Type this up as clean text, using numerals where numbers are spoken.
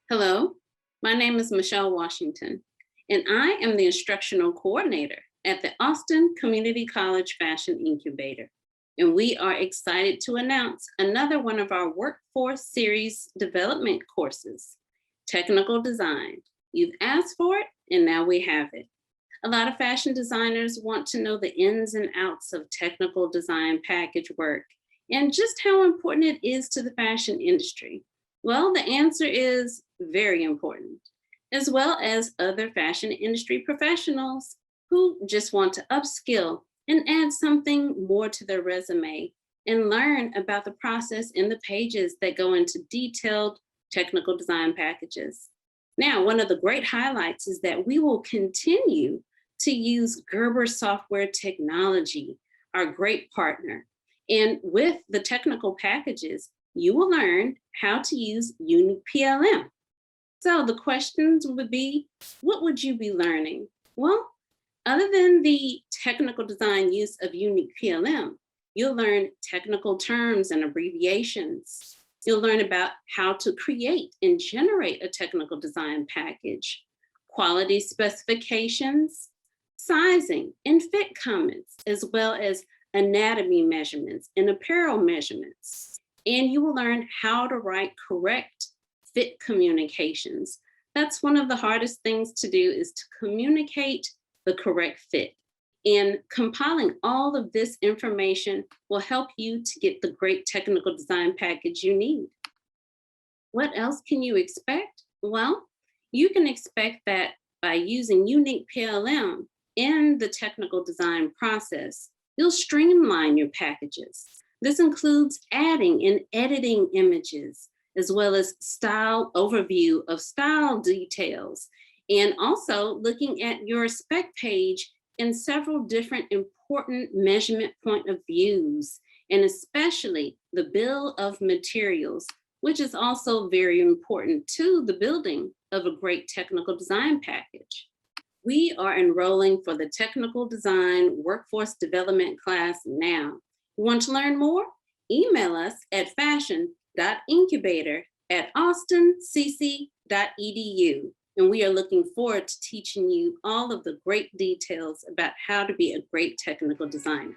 Hello, my name is Michelle Washington, and I am the instructional coordinator at the Austin Community College Fashion Incubator. And we are excited to announce another one of our Workforce Series development courses, Technical Design. You've asked for it, and now we have it. A lot of fashion designers want to know the ins and outs of technical design package work and just how important it is to the fashion industry. Well, the answer is very important, as well as other fashion industry professionals who just want to upskill and add something more to their resume and learn about the process in the pages that go into detailed technical design packages. Now, one of the great highlights is that we will continue to use Gerber Software Technology, our great partner. And with the technical packages, you will learn how to use Unique PLM. So the questions would be, what would you be learning? Well, other than the technical design use of Unique PLM, you'll learn technical terms and abbreviations. You'll learn about how to create and generate a technical design package, quality specifications, sizing and fit comments, as well as anatomy measurements and apparel measurements. And you will learn how to write correct fit communications. That's one of the hardest things to do, is to communicate the correct fit. And compiling all of this information will help you to get the great technical design package you need. What else can you expect? Well, you can expect that by using Unique PLM in the technical design process, you'll streamline your packages. This includes adding and editing images, as well as style overview of style details, and also looking at your spec page in several different important measurement point of views, and especially the bill of materials, which is also very important to the building of a great technical design package. We are enrolling for the Technical Design Workforce Development class now. You want to learn more? Email us at fashion.incubator@austincc.edu. And we are looking forward to teaching you all of the great details about how to be a great technical designer.